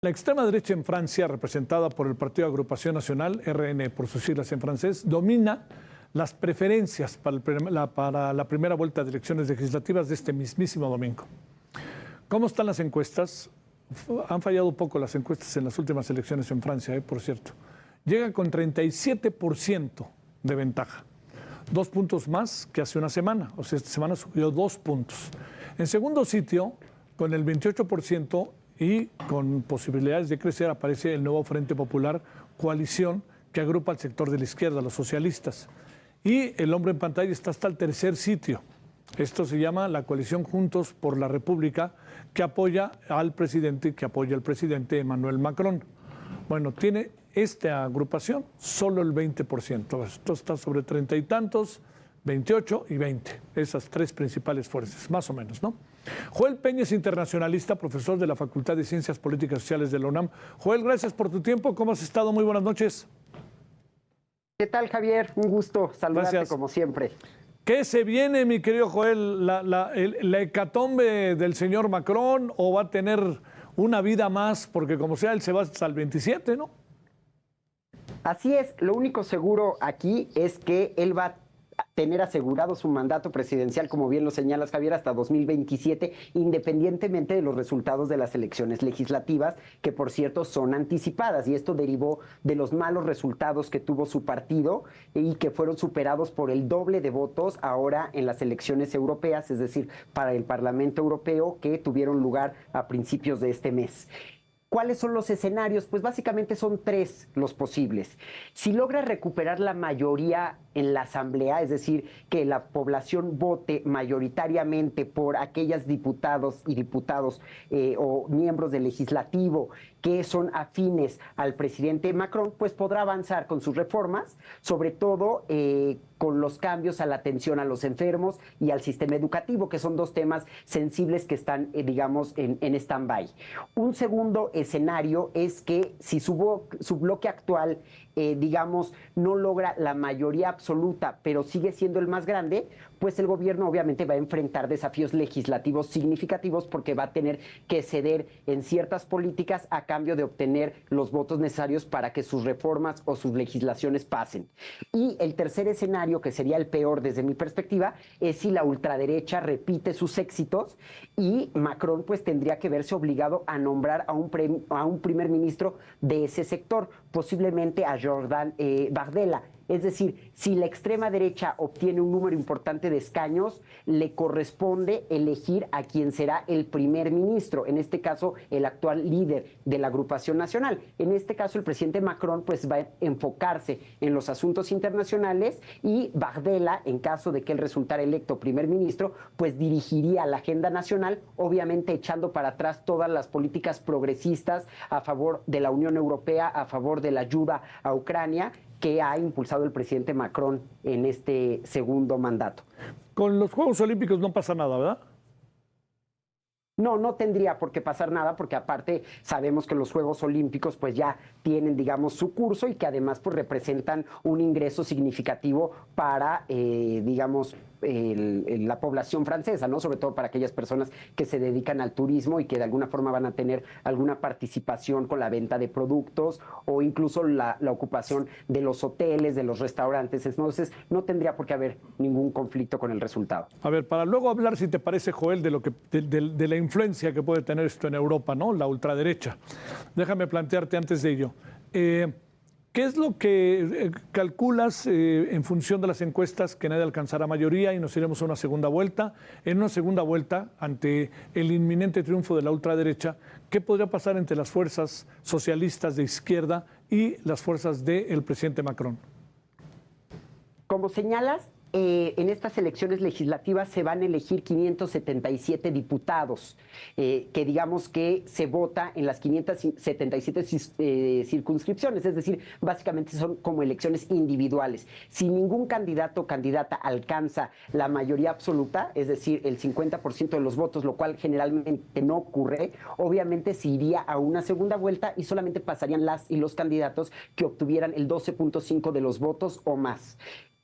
La extrema derecha en Francia, representada por el Partido Agrupación Nacional, RN por sus siglas en francés, domina las preferencias para la primera vuelta de elecciones legislativas de este mismísimo domingo. ¿Cómo están las encuestas? Han fallado un poco las encuestas en las últimas elecciones en Francia, por cierto. Llega con 37% de ventaja. 2 puntos más que hace una semana. O sea, esta semana subió 2 puntos. En segundo sitio, con el 28%, y con posibilidades de crecer, aparece el nuevo Frente Popular, coalición que agrupa al sector de la izquierda, los socialistas. Y el hombre en pantalla está hasta el tercer sitio. Esto se llama la coalición Juntos por la República, que apoya al presidente y que apoya al presidente Emmanuel Macron. Bueno, tiene esta agrupación solo el 20%. Esto está sobre 30 y tantos, 28 y 20. Esas tres principales fuerzas, más o menos, ¿no? Joel Peña es internacionalista, profesor de la Facultad de Ciencias Políticas y Sociales de la UNAM. Joel, gracias por tu tiempo. ¿Cómo has estado? Muy buenas noches. ¿Qué tal, Javier? Un gusto saludarte. Gracias. Como siempre. ¿Qué se viene, mi querido Joel? ¿La hecatombe del señor Macron o va a tener una vida más? Porque como sea, él se va hasta el 27, ¿no? Así es. Lo único seguro aquí es que él va a tener asegurado su mandato presidencial, como bien lo señalas, Javier, hasta 2027, independientemente de los resultados de las elecciones legislativas, que por cierto son anticipadas, y esto derivó de los malos resultados que tuvo su partido y que fueron superados por el doble de votos ahora en las elecciones europeas, es decir, para el Parlamento Europeo, que tuvieron lugar a principios de este mes. ¿Cuáles son los escenarios? Pues básicamente son 3 los posibles. Si logra recuperar la mayoría en la Asamblea, es decir, que la población vote mayoritariamente por aquellas diputados y diputados o miembros del legislativo que son afines al presidente Macron, pues podrá avanzar con sus reformas, sobre todo con los cambios a la atención a los enfermos y al sistema educativo, que son 2 temas sensibles que están, digamos, en stand-by. Un segundo escenario es que si su bloque actual, digamos, no logra la mayoría absoluta, pero sigue siendo el más grande, pues el gobierno obviamente va a enfrentar desafíos legislativos significativos porque va a tener que ceder en ciertas políticas a cambio de obtener los votos necesarios para que sus reformas o sus legislaciones pasen. Y el tercer escenario, que sería el peor desde mi perspectiva, es si la ultraderecha repite sus éxitos y Macron pues tendría que verse obligado a nombrar a un primer ministro de ese sector, posiblemente a Jordan Bardella. Es decir, si la extrema derecha obtiene un número importante de escaños, le corresponde elegir a quien será el primer ministro, en este caso el actual líder de la agrupación nacional. En este caso el presidente Macron pues va a enfocarse en los asuntos internacionales y Bardella, en caso de que él resultara electo primer ministro, pues dirigiría la agenda nacional, obviamente echando para atrás todas las políticas progresistas a favor de la Unión Europea, a favor de la ayuda a Ucrania, que ha impulsado el presidente Macron en este segundo mandato. Con los Juegos Olímpicos no pasa nada, ¿verdad? No tendría por qué pasar nada, porque aparte sabemos que los Juegos Olímpicos pues ya tienen, digamos, su curso y que además pues representan un ingreso significativo para, digamos, la población francesa, ¿no? Sobre todo para aquellas personas que se dedican al turismo y que de alguna forma van a tener alguna participación con la venta de productos o incluso la ocupación de los hoteles, de los restaurantes. Entonces no tendría por qué haber ningún conflicto con el resultado. A ver, para luego hablar, si te parece, Joel, de la influencia que puede tener esto en Europa, ¿no? La ultraderecha. Déjame plantearte antes de ello. ¿Qué es lo que calculas en función de las encuestas que nadie alcanzará mayoría y nos iremos a una segunda vuelta? En una segunda vuelta, ante el inminente triunfo de la ultraderecha, ¿qué podría pasar entre las fuerzas socialistas de izquierda y las fuerzas del presidente Macron? Como señalas, en estas elecciones legislativas se van a elegir 577 diputados, que digamos que se vota en las 577 circunscripciones, es decir, básicamente son como elecciones individuales. Si ningún candidato o candidata alcanza la mayoría absoluta, es decir, el 50% de los votos, lo cual generalmente no ocurre, obviamente se iría a una segunda vuelta y solamente pasarían las y los candidatos que obtuvieran el 12.5 de los votos o más.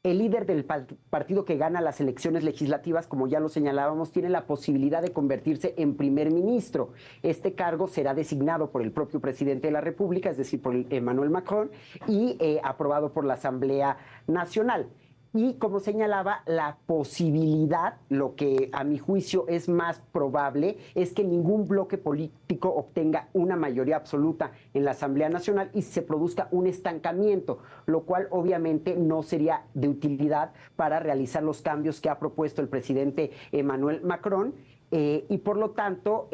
El líder del partido que gana las elecciones legislativas, como ya lo señalábamos, tiene la posibilidad de convertirse en primer ministro. Este cargo será designado por el propio presidente de la República, es decir, por Emmanuel Macron, y aprobado por la Asamblea Nacional. Y como señalaba, la posibilidad, lo que a mi juicio es más probable, es que ningún bloque político obtenga una mayoría absoluta en la Asamblea Nacional y se produzca un estancamiento, lo cual obviamente no sería de utilidad para realizar los cambios que ha propuesto el presidente Emmanuel Macron. Y por lo tanto,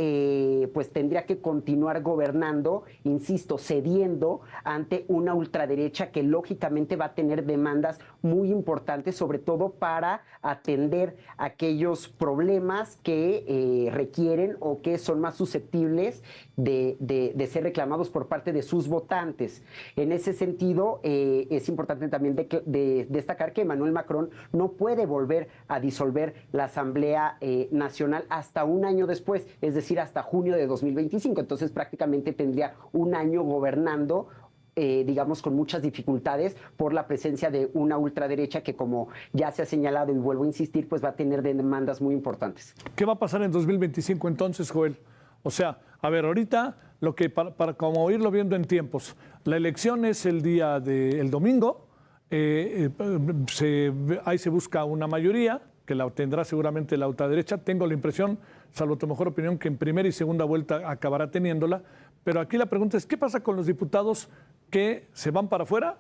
pues tendría que continuar gobernando, insisto, cediendo ante una ultraderecha que lógicamente va a tener demandas muy importantes, sobre todo para atender aquellos problemas que requieren o que son más susceptibles de ser reclamados por parte de sus votantes. En ese sentido, es importante también de destacar que Emmanuel Macron no puede volver a disolver la Asamblea Nacional hasta un año después, es decir, hasta junio de 2025. Entonces prácticamente tendría un año gobernando, digamos, con muchas dificultades por la presencia de una ultraderecha que, como ya se ha señalado y vuelvo a insistir, pues va a tener demandas muy importantes. ¿Qué va a pasar en 2025 entonces, Joel? O sea, a ver, ahorita, lo que para como irlo viendo en tiempos, la elección es el día del domingo, ahí se busca una mayoría, que la obtendrá seguramente la ultraderecha. Tengo la impresión, salvo tu mejor opinión, que en primera y segunda vuelta acabará teniéndola. Pero aquí la pregunta es, ¿qué pasa con los diputados que se van para afuera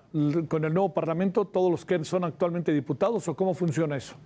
con el nuevo Parlamento, todos los que son actualmente diputados, o cómo funciona eso?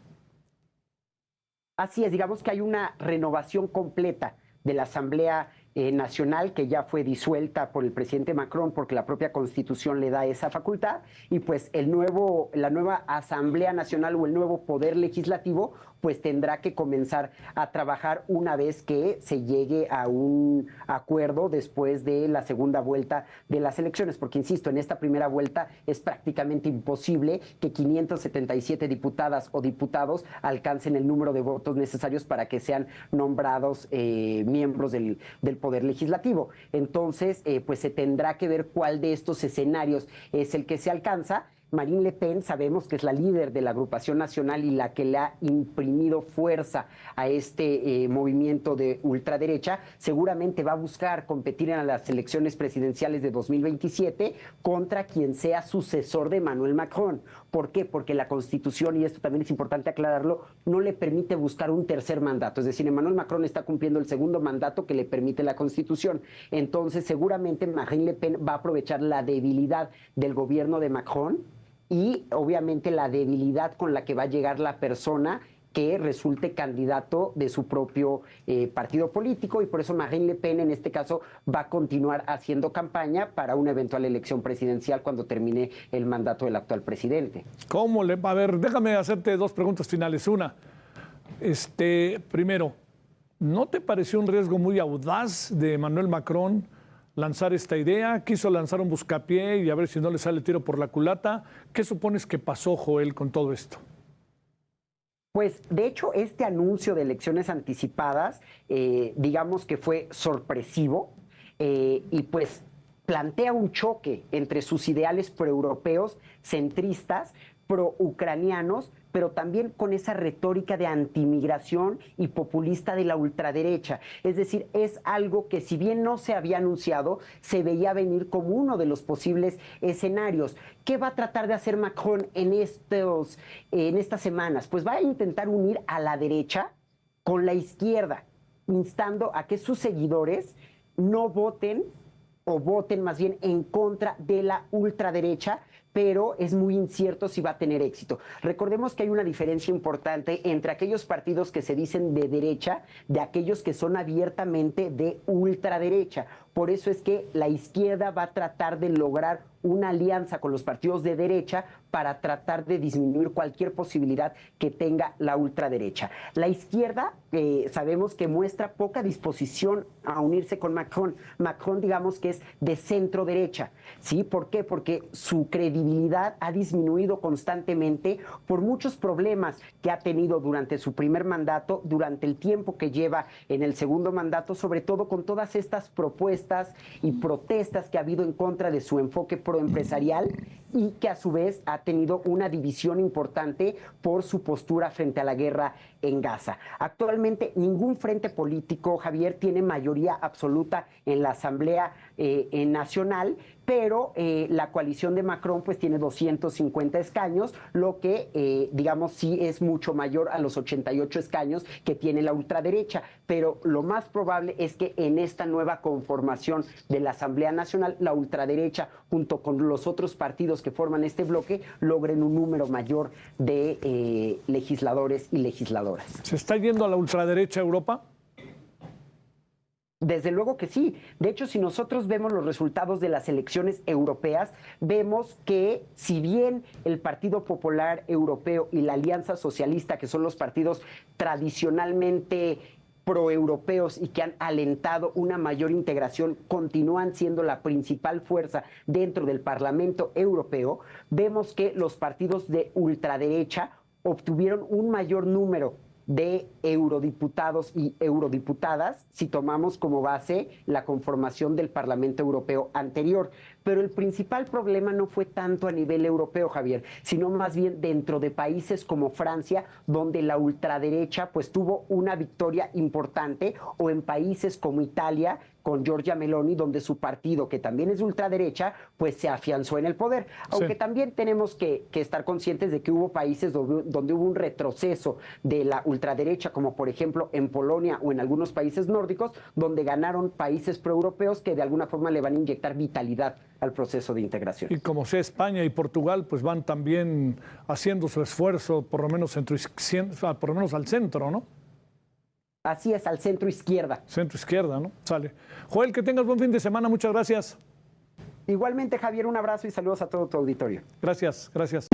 Así es, digamos que hay una renovación completa de la Asamblea Nacional, que ya fue disuelta por el presidente Macron porque la propia Constitución le da esa facultad, y pues la nueva Asamblea Nacional o el nuevo Poder Legislativo pues tendrá que comenzar a trabajar una vez que se llegue a un acuerdo después de la segunda vuelta de las elecciones, porque insisto, en esta primera vuelta es prácticamente imposible que 577 diputadas o diputados alcancen el número de votos necesarios para que sean nombrados miembros del Poder Legislativo. Entonces, pues se tendrá que ver cuál de estos escenarios es el que se alcanza. Marine Le Pen sabemos que es la líder de la agrupación nacional y la que le ha imprimido fuerza a este movimiento de ultraderecha. Seguramente va a buscar competir en las elecciones presidenciales de 2027 contra quien sea sucesor de Emmanuel Macron. ¿Por qué? Porque la Constitución, y esto también es importante aclararlo, no le permite buscar un tercer mandato. Es decir, Emmanuel Macron está cumpliendo el segundo mandato que le permite la Constitución. Entonces, seguramente Marine Le Pen va a aprovechar la debilidad del gobierno de Macron y obviamente la debilidad con la que va a llegar la persona que resulte candidato de su propio partido político, y por eso Marine Le Pen en este caso va a continuar haciendo campaña para una eventual elección presidencial cuando termine el mandato del actual presidente. ¿Cómo le va? A ver, déjame hacerte dos preguntas finales. Una, primero, ¿no te pareció un riesgo muy audaz de Emmanuel Macron lanzar esta idea? Quiso lanzar un buscapié y a ver si no le sale el tiro por la culata. ¿Qué supones que pasó, Joel, con todo esto? Pues de hecho este anuncio de elecciones anticipadas, digamos que fue sorpresivo, y pues plantea un choque entre sus ideales proeuropeos, centristas, pro-ucranianos, pero también con esa retórica de antimigración y populista de la ultraderecha. Es decir, es algo que, si bien no se había anunciado, se veía venir como uno de los posibles escenarios. ¿Qué va a tratar de hacer Macron en estas semanas? Pues va a intentar unir a la derecha con la izquierda, instando a que sus seguidores no voten, o voten más bien en contra de la ultraderecha, pero es muy incierto si va a tener éxito. Recordemos que hay una diferencia importante entre aquellos partidos que se dicen de derecha de aquellos que son abiertamente de ultraderecha. Por eso es que la izquierda va a tratar de lograr una alianza con los partidos de derecha para tratar de disminuir cualquier posibilidad que tenga la ultraderecha. La izquierda sabemos que muestra poca disposición a unirse con Macron. Macron, digamos que es de centro derecha, ¿sí? ¿Por qué? Porque su credibilidad ha disminuido constantemente por muchos problemas que ha tenido durante su primer mandato, durante el tiempo que lleva en el segundo mandato, sobre todo con todas estas propuestas y protestas que ha habido en contra de su enfoque proempresarial y que a su vez ha tenido una división importante por su postura frente a la guerra en Gaza. Actualmente ningún frente político, Javier, tiene mayoría absoluta en la Asamblea Nacional, pero la coalición de Macron pues tiene 250 escaños, lo que digamos sí es mucho mayor a los 88 escaños que tiene la ultraderecha, pero lo más probable es que en esta nueva conformación de la Asamblea Nacional, la ultraderecha junto con los otros partidos que forman este bloque logren un número mayor de legisladores y legisladoras. ¿Se está yendo a la ultraderecha Europa? Desde luego que sí. De hecho, si nosotros vemos los resultados de las elecciones europeas, vemos que si bien el Partido Popular Europeo y la Alianza Socialista, que son los partidos tradicionalmente proeuropeos y que han alentado una mayor integración, continúan siendo la principal fuerza dentro del Parlamento Europeo, vemos que los partidos de ultraderecha obtuvieron un mayor número de eurodiputados y eurodiputadas si tomamos como base la conformación del Parlamento Europeo anterior. Pero el principal problema no fue tanto a nivel europeo, Javier, sino más bien dentro de países como Francia, donde la ultraderecha pues tuvo una victoria importante, o en países como Italia, con Giorgia Meloni, donde su partido, que también es de ultraderecha, pues se afianzó en el poder. Aunque también tenemos que estar conscientes de que hubo países donde hubo un retroceso de la ultraderecha, como por ejemplo en Polonia o en algunos países nórdicos, donde ganaron países proeuropeos que de alguna forma le van a inyectar vitalidad al proceso de integración. Y como sea, España y Portugal pues van también haciendo su esfuerzo, por lo menos por lo menos al centro, ¿no? Así es, al centro izquierda. Centro izquierda, ¿no? Sale. Joel, que tengas buen fin de semana. Muchas gracias. Igualmente, Javier, un abrazo y saludos a todo tu auditorio. Gracias, gracias.